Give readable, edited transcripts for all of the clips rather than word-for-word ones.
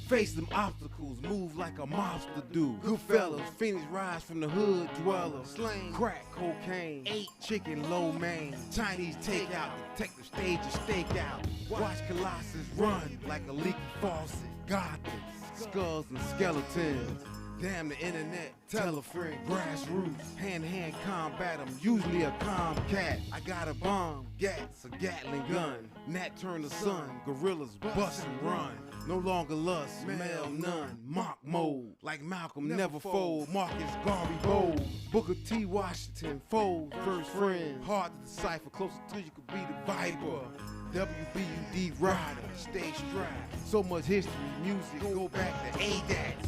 Face them obstacles, move like a mobster do. Good fellas, Phoenix rise from the hood dweller. Slang, crack, cocaine, ate chicken, lo mein. Chinese takeout, detective stage a stakeout. Watch Colossus run like a leaky faucet. Gothics, skulls and skeletons. Damn the internet, tell a friend, grassroots, hand-to-hand combat, I'm usually a calm cat. I got a bomb, gats, a Gatling gun, Nat turn the sun, gorillas bust and run. No longer lust, smell none, mock mode, like Malcolm never fold, Marcus Garvey bold, Booker T. Washington fold, first friend, hard to decipher, closer to you could be the Viper. WBUD rider, stay strapped, so much history, music, go back to ADATS.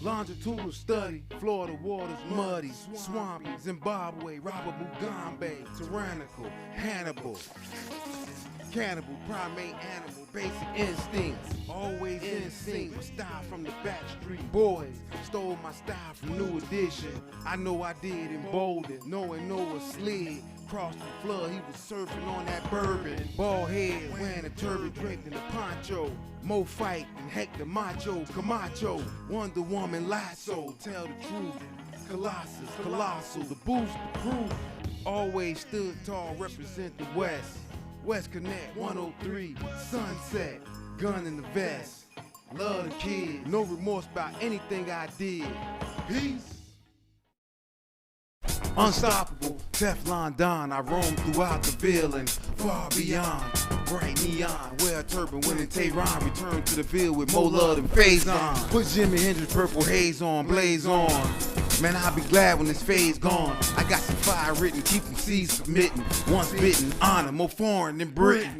Longitudinal study, Florida waters muddy, swampy, Zimbabwe, Robert Mugabe, tyrannical, Hannibal, cannibal, primate animal, basic instincts, always in sync with style from the backstreet boys, stole my style from New Edition, I know I did in Bolden, knowing Noah slid, crossed the flood, he was surfing on that bourbon, bald head, wearing a turban draped in a poncho, Mo Fight and Hector Macho, Camacho, Wonder Woman Lasso, tell the truth, Colossus, Colossal, the boost, the proof, always stood tall, represent the West, West Connect, 103, Sunset, gun in the vest, love the kids, no remorse about anything I did, peace. Unstoppable, Teflon Don, I roam throughout the building, far beyond, bright neon, wear a turban when in Tehran, return to the field with more love than Faison. Put Jimi Hendrix purple haze on, blaze on, man I'll be glad when this phase gone. I got some fire written, keep them seeds submitting, once bitten, honor, more foreign than Britain.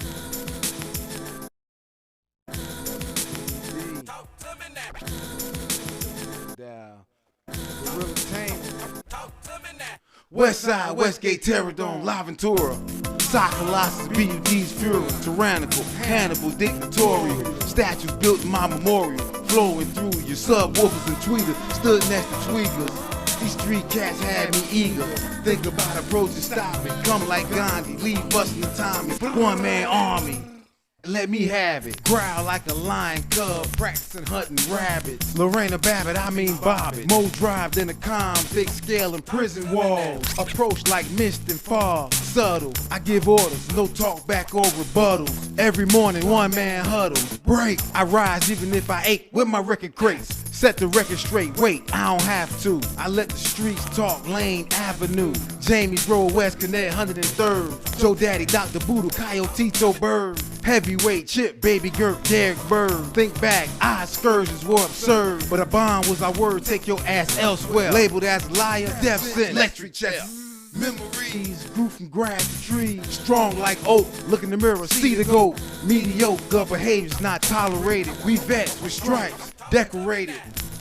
Westside, Westgate, Terradome, Laventura, Sock Colossus, BUD's Fury, Tyrannical, Hannibal, Dictatorial, statues built in my memorial, flowing through your subwoofers and tweeters, stood next to tweakers. These street cats had me eager, think about approaching, stopping, come like Gandhi, leave busting the Tommy, one-man army. Let me have it. Growl like a lion cub, practicing hunting rabbits. Lorena Babbitt, I mean Bobbitt. More drive than a calm, thick scale and prison walls. Approach like mist and fog, subtle. I give orders, no talk back or rebuttals. Every morning, one man huddle. Break, I rise even if I ache with my record crates. Set the record straight, wait, I don't have to. I let the streets talk, Lane Avenue. Jamie's Road, West Connect, 103rd. Joe Daddy, Dr. Boodle, Coyotito Bird. Heavyweight, Chip, Baby Gurk, Derek Bird. Think back, our excursions were absurd. But a bond was our word, take your ass elsewhere. Labeled as a liar, death sentence, electric chair. Memories grew from grass to trees, strong like oak, look in the mirror, see the goat. Mediocre behavior's not tolerated, we vets with stripes, decorated.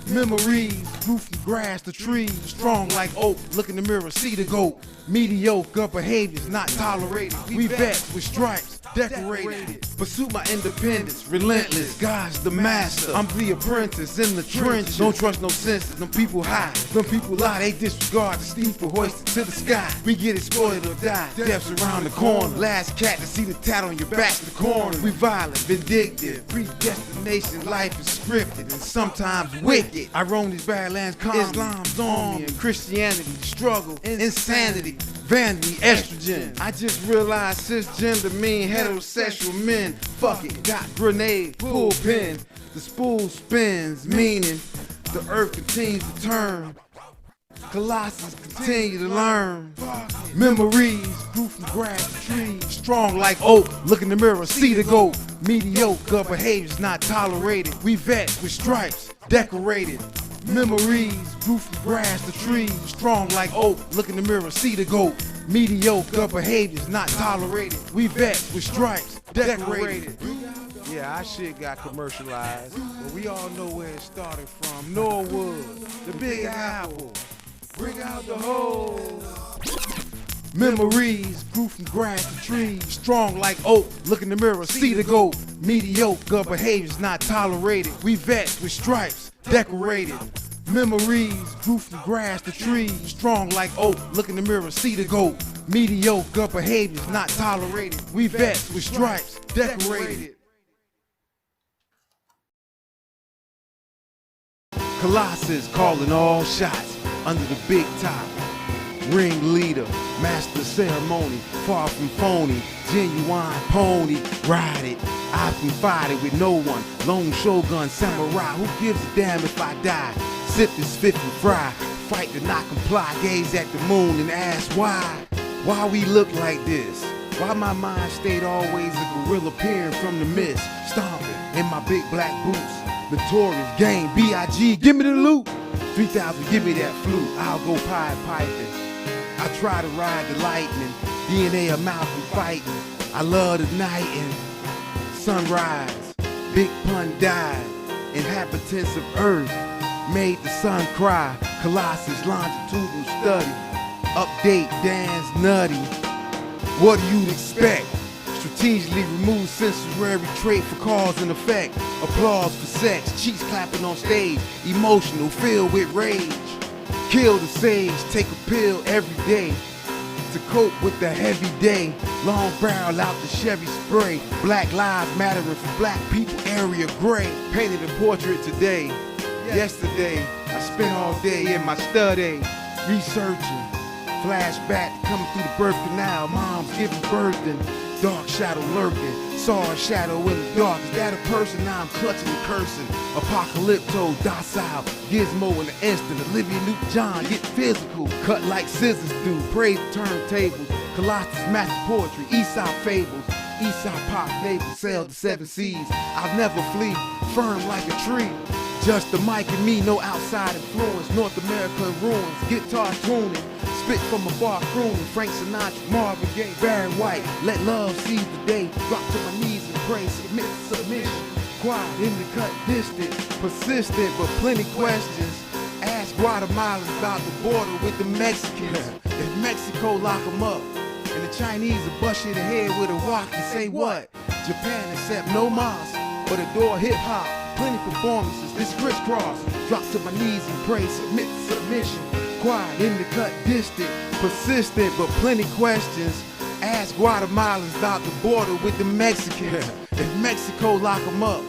Memories grew from grass to trees, strong like oak, look in the mirror, see the goat. Mediocre behavior's not tolerated, we vets with stripes, decorated. Pursue my independence, relentless, God's the master. I'm the apprentice in the trenches. Don't trust no senses, them people high, them people lie, they disregard the steeple hoisted to the sky. We get exploited or die, death's around the corner. Last cat to see the tat on your back's the corner. We violent, vindictive, predestination, life is scripted and sometimes wicked. I roam these badlands, Islam's on me, and Christianity, struggle, insanity, vanity, estrogen. I just realized cisgender mean heterosexual men. Fuck it, got grenade, pull pin. The spool spins, meaning the earth continues to turn. Colossus continue to learn. Memories grew from grass to trees, strong like oak, look in the mirror, see the goat. Mediocre behavior's not tolerated, we vets with stripes, decorated. Memories grew from grass to trees, strong like oak, look in the mirror, see the goat. Mediocre behavior's not tolerated, we vets with stripes, decorated. Yeah, our shit got commercialized, but we all know where it started from. Norwood, the Big Apple, bring out the hoes. Memories grew from grass to trees, strong like oak, look in the mirror, see the goat. Mediocre behavior's not tolerated, we vets with stripes, decorated. Memories grew from grass to trees, strong like oak. Look in the mirror, see the goat. Mediocre behaviors not tolerated. We vets with stripes decorated. Colossus calling all shots under the big top. Ringleader, master ceremony, far from phony, genuine pony, ride it. I confided with no one, lone shogun samurai, who gives a damn if I die? Sip this fifth and fry, fight to not comply, gaze at the moon and ask why? Why we look like this? Why my mind stayed always a gorilla peering from the mist, stomping in my big black boots. Notorious gang, B.I.G., give me the loot. 3,000, give me that flute, I'll go Pied Piping. I try to ride the lightning, DNA of Malcolm fighting. I love the night and sunrise. Big pun died, inhabitants of earth made the sun cry. Colossus longitudinal study, update dance nutty. What do you expect? Strategically remove sensory trait for cause and effect. Applause for sex, cheeks clapping on stage, emotional, filled with rage. Kill the sage, take a pill every day to cope with the heavy day. Long barrel out the Chevy spray. Black lives mattering for black people, area gray. Painted a portrait today. Yesterday, I spent all day in my study researching. Flashback coming through the birth canal. Mom's giving birth and dark shadow lurking. Saw a shadow in the dark. Is that a person? Now I'm clutching and cursing. Apocalypto, docile, gizmo in the instant. Olivia Newton-John, get physical. Cut like scissors do. Praise the turntables. Colossus master poetry. Eastside fables. Eastside pop neighbors. Sail the 7 seas. I'll never flee. Firm like a tree. Just the mic and me, no outside influence. North America in ruins. Guitar tuning. Spit from afar crooning. Frank Sinatra, Marvin Gaye, Barry White. Let love seize the day. Drop to my knees and pray. Submit to submission. Quiet in the cut, distant, persistent, but plenty questions. Ask Guatemalans about the border with the Mexicans. If Mexico lock them up, and the Chinese will bust you in the head with a walk and say what? Japan accept no mas, but adore hip hop. Plenty performances, this crisscross. Drop to my knees and pray, submit to submission. Quiet in the cut, distant, persistent, but plenty questions. Ask Guatemalans about the border with the Mexicans. If Mexico lock them up,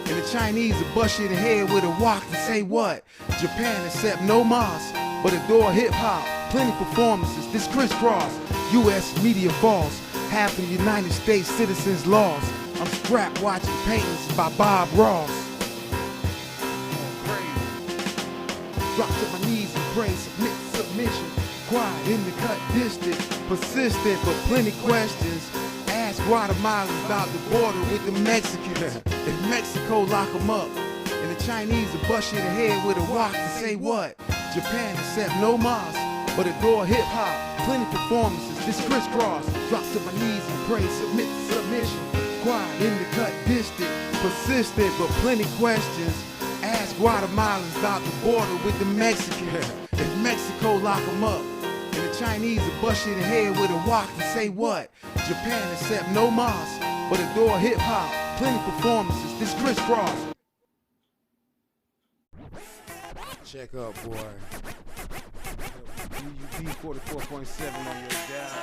and the Chinese will bust you in the head with a walk and say what? Japan accept no mas, but adore hip hop. Plenty performances, this crisscross. U.S. media false, half of the United States citizens lost. I'm strapped watching paintings by Bob Ross. Drop to my knees and pray, submit to submission. Quiet in the cut, distant, persistent, but plenty questions. Ask Guatemalans about the border with the Mexicans. If Mexico lock them up, and the Chinese will bust you in the head with a walk and say what? Japan accept no mas, but adore hip hop. Plenty performances, this crisscross. Drop to my knees and pray, submit to submission. Quiet in the cut, distant, persistent, but plenty questions. Ask Guatemalans about the border with the Mexicans. If Mexico lock them up, and the Chinese will bust you in the head with a walk and say what? Japan accept no mas, but adore hip hop. Plenty performances, this crisscross. Check up, boy. UUB 44.7 on your dial.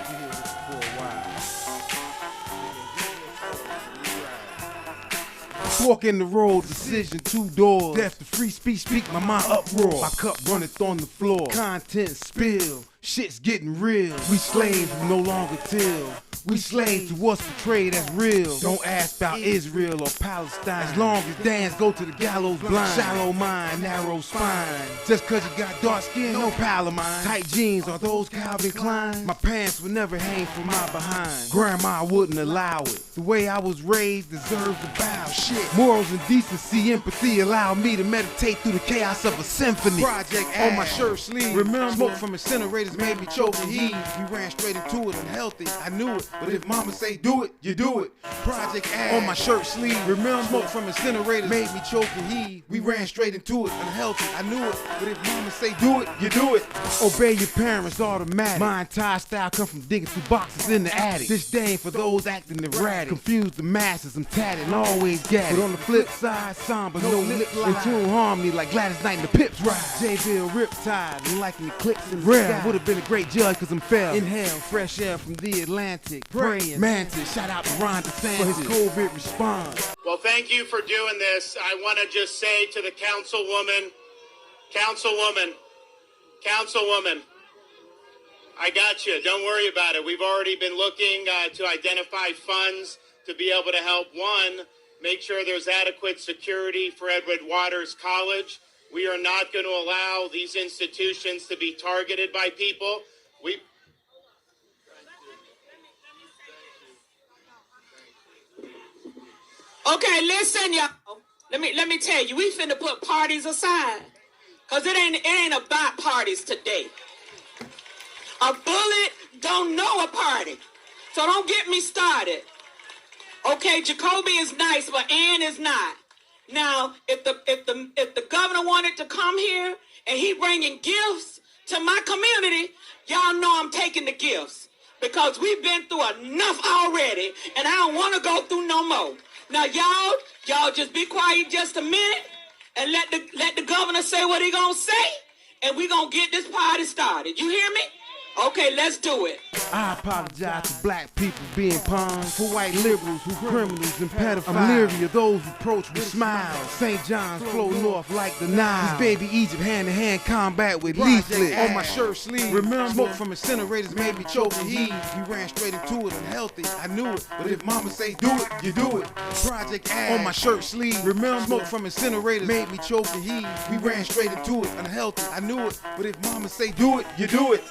You hear this for a while. Fork in the road, decision, 2 doors. Death to free speech, speak my mind uproar. My cup runneth on the floor, content spill. Shit's getting real. We slaves, we no longer till. We slaves to what's portrayed as real. Don't ask about Israel or Palestine. As long as dance go to the gallows blind. Shallow mind, narrow spine. Just cause you got dark skin, no pal of mine. Tight jeans, are those Calvin Klein? My pants would never hang from my behind. Grandma wouldn't allow it. The way I was raised deserves a bow. Shit. Morals and decency, empathy allow me to meditate through the chaos of a symphony. Project on my shirt sleeve. Remember, smoke from incinerators made me choke and heave. We ran straight into it unhealthy. I knew it. But if mama say do it, you do it. Project Ash on my shirt sleeve. Remember, smoke from incinerators made me choke and heave. We ran straight into it, unhealthy, I knew it. But if mama say do it, you do it. Obey your parents, automatic. My entire style come from digging through boxes in the attic. This day ain't for those acting erratic. Confuse the masses, I'm tatted and always gat it. But on the flip side, somber, no lip line. In tune harmony like Gladys Knight and the Pips ride. J-Bill riptide and like an eclipse in the sky. Would've been a great judge cause I'm fell. Inhale fresh air from the Atlantic. Praying Mantis, shout out to Ron DeSantis for his COVID response. Well, thank you for doing this. I want to just say to the councilwoman, I got you. Don't worry about it. We've already been looking to identify funds to be able to help, one, make sure there's adequate security for Edward Waters College. We are not going to allow these institutions to be targeted by people. Okay, listen, y'all. Let me tell you, we finna put parties aside. Cause it ain't about parties today. A bullet don't know a party. So don't get me started. Okay, Jacoby is nice, but Ann is not. Now, if the governor wanted to come here and he bringing gifts to my community, y'all know I'm taking the gifts. Because we've been through enough already, and I don't want to go through no more. Now, y'all just be quiet just a minute and let the governor say what he gonna say, and we gonna get this party started. You hear me? Okay, let's do it. I apologize to black people being pawns, for white liberals who criminals and pedophiles. I'm leery of those who approach with smiles. St. John's flow north like the Nile. This baby Egypt hand-to-hand combat with leaflet on my shirt sleeve. Remember, smoke from incinerators made me choke and heave. We ran straight into it, unhealthy, I knew it. But if mama say do it, you do it. Project Ash on my shirt sleeve. Remember, smoke from incinerators made me choke and heave. We ran straight into it, unhealthy, I knew it. But if mama say do it, you do it.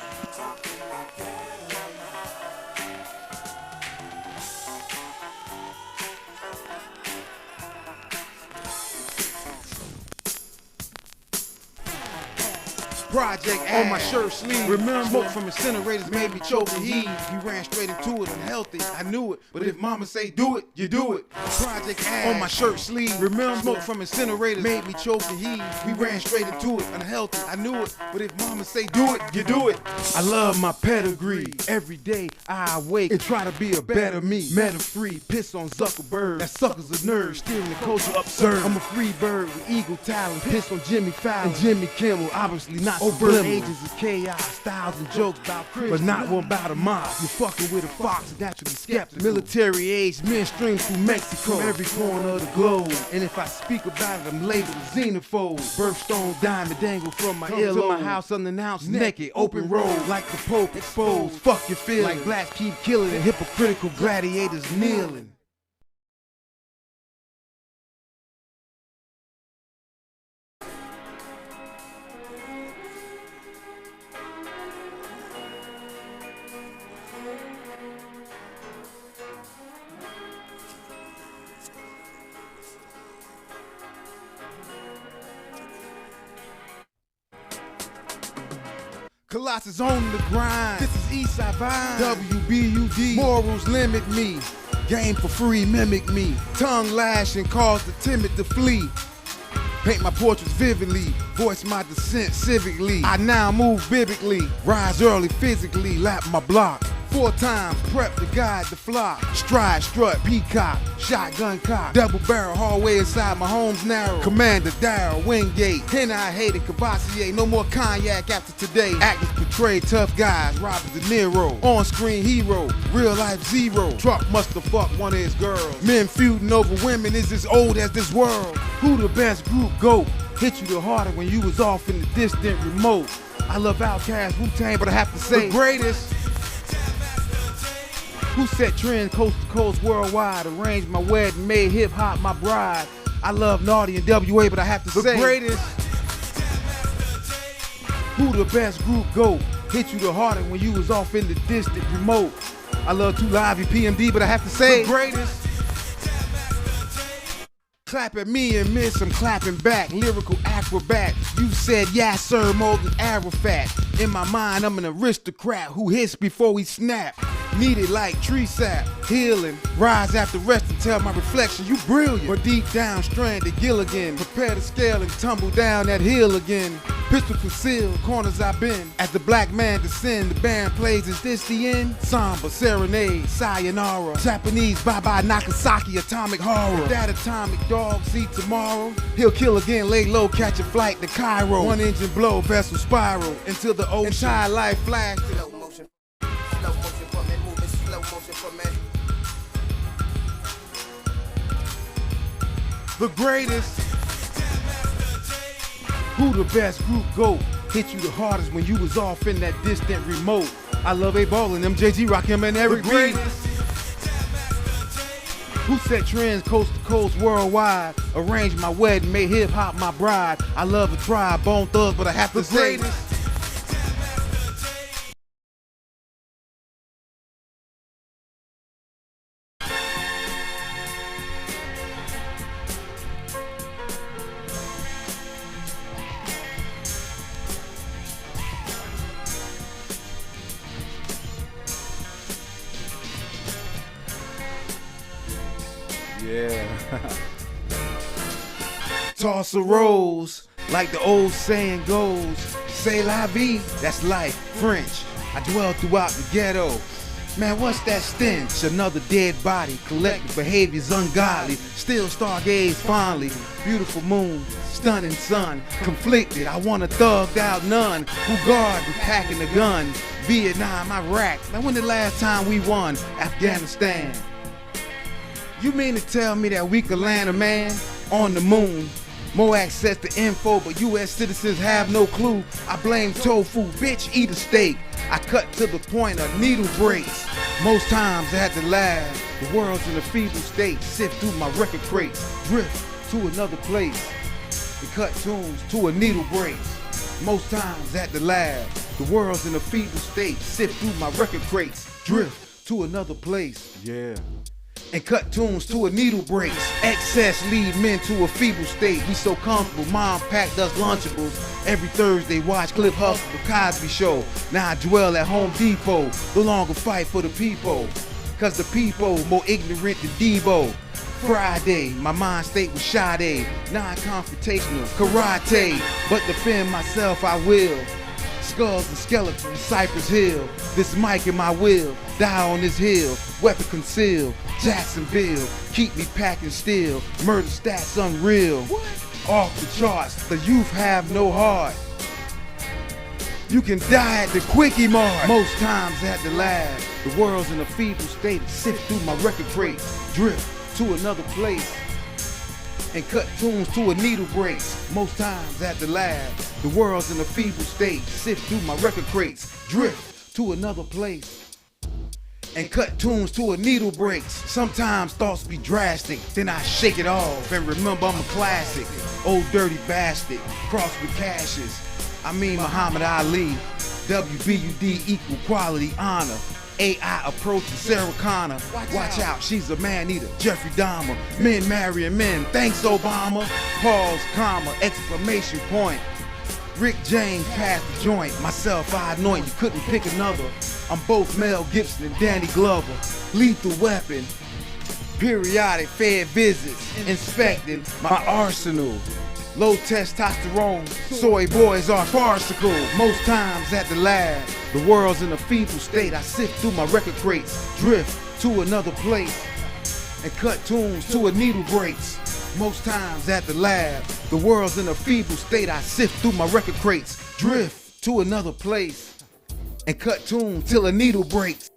Project Ash on my shirt sleeve. Remember, smoke from incinerators made me choke and heave. We ran straight into it, unhealthy, I knew it. But if mama say do it, you do it. Project Ash on my shirt sleeve. Remember, smoke from incinerators made me choke and heave. We ran straight into it, unhealthy, I knew it. But if mama say do it, you do it. I love my pedigree. Every day I awake and try to be a better me. Meta free, piss on Zuckerberg. That sucker's a nerd, steering the culture absurd. I'm a free bird with eagle talent. Piss on Jimmy Fallon and Jimmy Kimmel, obviously not overt ages of chaos, styles and jokes about Christmas, but not one about a mob. You're fucking with a fox, naturally skeptical. Military age men stream through Mexico, from every corner of the globe. And if I speak about it, I'm labeled a xenophobe. Birthstone diamond dangle from my earlobe. To my house unannounced, naked, open road, like the Pope exposed. Fuck your feelings, like blacks keep killing and hypocritical gladiators kneeling. Colossus on the grind. This is Eastside Vibe. WBUD. Morals limit me. Game for free, mimic me. Tongue lash and cause the timid to flee. Paint my portraits vividly. Voice my dissent civically. I now move biblically. Rise early physically. Lap my block. 4 times, prep to guide the flock. Stride, strut, peacock, shotgun cock. Double barrel, hallway inside my home's narrow. Commander Darryl, Wingate. Henna I hated, Cavassier. No more cognac after today. Actors portray tough guys, Robert De Niro. On-screen hero, real life zero. Truck must have fucked one of his girls. Men feuding over women is as old as this world. Who the best group go? Hit you the harder when you was off in the distant remote. I love Outkast, Wu-Tang, but I have to say the greatest. Who set trends coast to coast worldwide? Arranged my wedding, made hip hop my bride. I love Naughty and WA, but I have to say the greatest. Who the best group go? Hit you the harder when you was off in the distant remote. I love Too Live, PMD, but I have to say the greatest. Clap at me and miss, I'm clapping back. Lyrical acrobat. You said yes sir more than Arafat. In my mind I'm an aristocrat who hits before we snap. Needed like tree sap, healing. Rise after rest and tell my reflection you brilliant. But deep down stranded Gilligan. Prepare to scale and tumble down that hill again. Pistol concealed, corners I've been. As the black man descend, the band plays, is this the end? Samba, serenade, sayonara. Japanese bye-bye Nagasaki, atomic horror. If that atomic dog see tomorrow, he'll kill again, lay low, catch a flight to Cairo. One engine blow, vessel spiral into the ocean. Entire life flash. Slow motion for me, moving slow motion for me. The greatest. Who the best group go? Hit you the hardest when you was off in that distant remote. I love A-Ball and MJG, Rakim and Eric B. Who set trends coast to coast worldwide? Arranged my wedding, made hip hop my bride. I love the tribe, Bone Thugs, but I have to say this. Yeah. Toss a rose, like the old saying goes. C'est la vie, that's life, French. I dwell throughout the ghetto. Man, what's that stench? Another dead body, collective behaviors ungodly. Still stargaze fondly. Beautiful moon, stunning sun. Conflicted, I want a thugged out nun. Who guard with packing a gun. Vietnam, Iraq. Man, when the last time we won? Afghanistan. You mean to tell me that we could land a man on the moon? More access to info, but US citizens have no clue. I blame tofu, bitch, eat a steak. I cut to the point of needle breaks. Most times I had to laugh. The world's in a feeble state. Sift through my record crates. Drift to another place. And cut tunes to a needle breaks. Most times I had to laugh. The world's in a feeble state. Sift through my record crates. Drift to another place. Yeah. And cut tunes to a needle breaks. Excess lead men to a feeble state. We so comfortable, mom packed us Lunchables. Every Thursday watch Cliff Huxtable, the Cosby Show. Now I dwell at Home Depot, no longer fight for the people. Cause the people more ignorant than Debo. Friday, my mind state was Sade. Non-confrontational, karate. But defend myself I will. Skulls and skeletons, Cypress Hill. This mic in my will, die on this hill. Weapon concealed, Jacksonville. Keep me packing still, murder stats unreal. Off the charts, the youth have no heart. You can die at the Quickie Mart. Most times at the lab, the world's in a feeble state. Sift through my record crates, drift to another place. And cut tunes to a needle breaks. Most times at the lab, the world's in a feeble state. Sift through my record crates, drift to another place. And cut tunes to a needle breaks. Sometimes thoughts be drastic, then I shake it off and remember I'm a classic. Old dirty bastard, crossed with Cassius. I mean Muhammad Ali. WBUD, equal quality, honor. AI approaching Sarah Connor. Watch out, she's a man-eater. Jeffrey Dahmer. Men marrying men. Thanks, Obama. Pause, comma, exclamation point. Rick James passed the joint. Myself, I anoint. You couldn't pick another. I'm both Mel Gibson and Danny Glover. Lethal weapon. Periodic Fed visits. Inspecting my arsenal. Low testosterone, soy boys are farcical. Most times at the lab, the world's in a feeble state. I sift through my record crates, drift to another place, and cut tunes to a needle breaks. Most times at the lab, the world's in a feeble state. I sift through my record crates, drift to another place, and cut tunes till a needle breaks.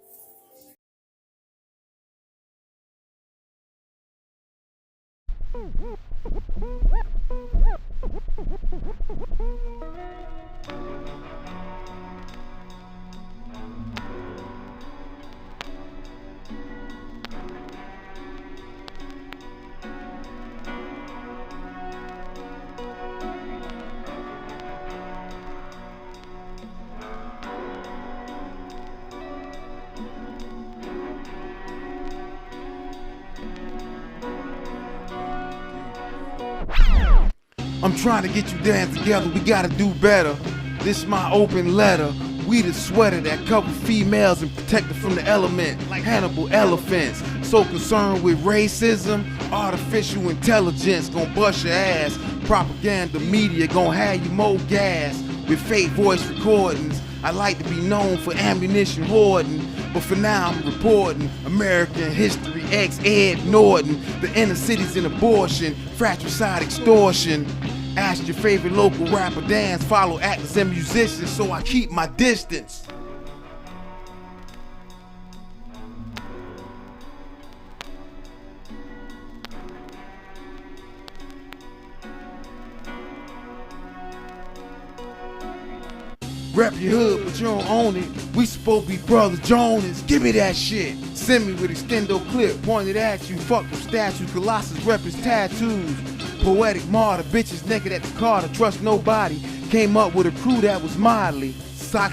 I'm trying to get you dance together, we gotta do better. This my open letter. We the sweater that cover females and protect them from the element, like Hannibal elephants. So concerned with racism, artificial intelligence gon' bust your ass. Propaganda media gon' have you more gas with fake voice recordings. I like to be known for ammunition hoarding, but for now I'm reporting American history X Ed Norton. The inner city's an abortion, fratricide extortion. Ask your favorite local rapper, dance, follow actors and musicians, so I keep my distance. Rep your hood, but you don't own it. We supposed to be brothers Jonas. Give me that shit. Send me with extendo clip pointed at you. Fuck them statues, Colossus rep his tattoos. Poetic martyr, bitches naked at the car to trust nobody. Came up with a crew that was motley.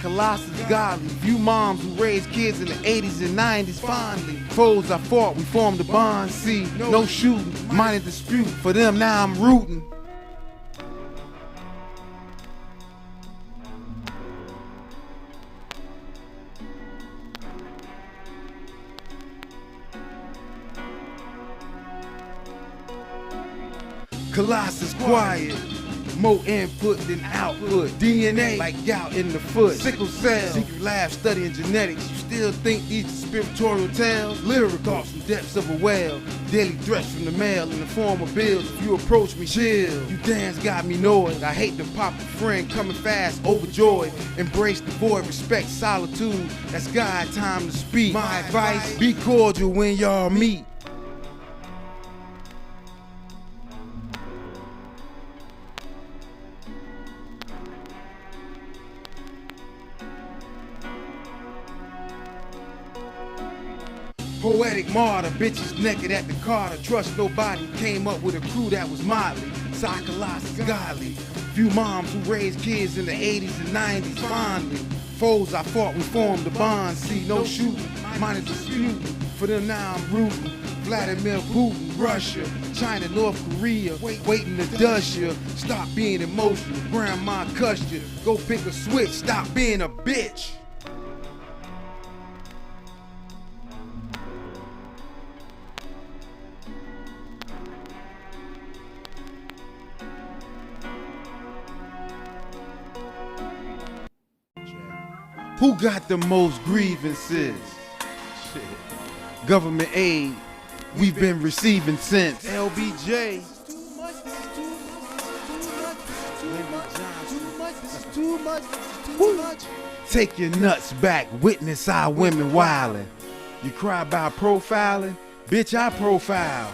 Colossus godly. Few moms who raised kids in the 80s and 90s fondly. Foes I fought, we formed a bond. See, no shooting, minor dispute. For them now I'm rooting. Colossus quiet, more input than output. DNA like gout in the foot. Sickle cell, secret lab studying genetics. You still think these are spiritual tales? Lyrical thoughts from depths of a well. Daily threats from the mail in the form of bills. If you approach me, chill. You dance got me annoyed. I hate the pop a friend coming fast, overjoyed. Embrace the void, respect solitude. That's God time to speak. My advice, be cordial when y'all meet. Poetic martyr, bitches naked at the car to trust nobody. Came up with a crew that was motley. Colossus godly. Few moms who raised kids in the 80s and 90s fondly. Foes I fought, we formed a bond. See, no shooting, minor dispute. For them now I'm rooting. Vladimir Putin, Russia, China, North Korea, waiting to dust you. Stop being emotional, grandma cussed you. Go pick a switch, stop being a bitch. Who got the most grievances? Shit. Government aid, we've been receiving since LBJ. Take your nuts back, witness our women wildin'. You cry about profiling? Bitch, I profile.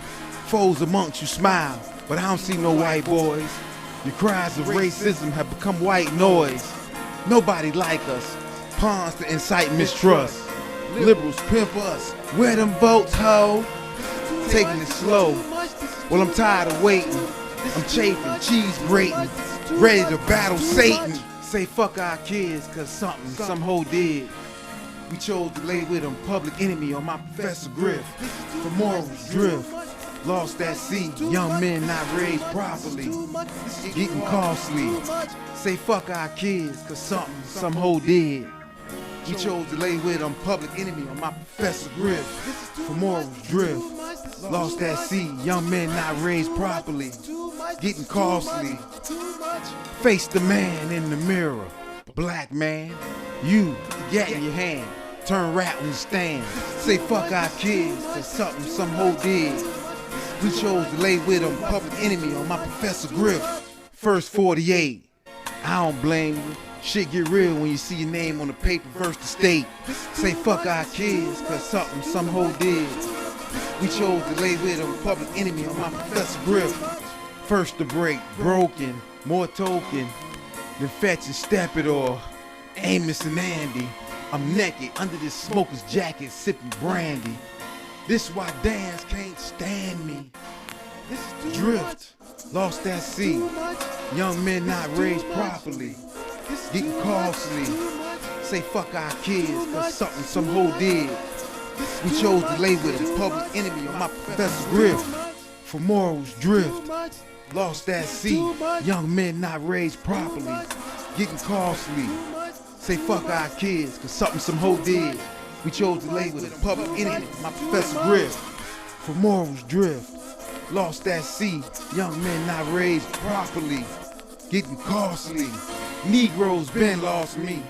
Foes amongst you smile, but I don't see no white boys. Your cries of racism have become white noise. Nobody like us. Pawns to incite mistrust. Liberals pimp us. Where them votes, ho? Taking it slow. Well, I'm tired of waiting. I'm chafing, cheese grating, ready to battle Satan. Say fuck our kids, cause some hoe did. We chose to lay with them, public enemy on my professor Griff. For morals drift. Lost at sea, young men not raised properly. Getting costly. Say fuck our kids, cause some hoe did. We chose to lay with them, public enemy on my professor Griff. For morals drift. Lost at sea, young men not raised properly. Getting costly. Face the man in the mirror. Black man, you, gat in your hand. Turn rat when you stand. Say fuck our kids, cause some hoe did. We chose to lay with them, public enemy on my professor Griff. First 48, I don't blame you. Shit get real when you see your name on the paper versus the state. Say fuck our kids, cause some hoe did. We chose to lay with them, public enemy on my professor Griff. First to break, broken, more token than Fetch and Step It or Amos and Andy. I'm naked under this smoker's jacket, sipping brandy. This why dance can't stand me. Drift, lost at sea. Young men not raised properly. Getting costly. Say fuck our kids, cause some hoe did. We chose to lay with a public enemy on my professor Griff. For morals drift. Lost that seed. Young men not raised properly. Getting costly. Say fuck our kids, cause something some hoe did. We chose to label the public enemy, my Professor Griff. For morals drift. Lost that seed. Young men not raised properly. Getting costly. Negroes been lost me.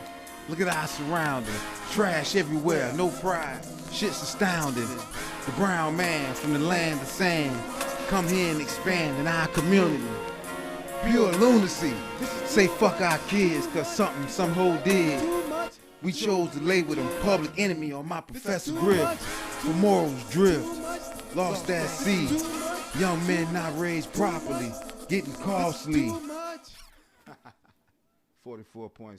Look at our surroundings. Trash everywhere, no pride. Shit's astounding. The brown man from the land of sand. Come here and expand in our community. Pure lunacy. Say fuck our kids, cause something some hoe did. We chose to label them public enemy on my Professor Griff. For morals drift. Lost that seed. Young men not raised properly. Getting costly. 44.7.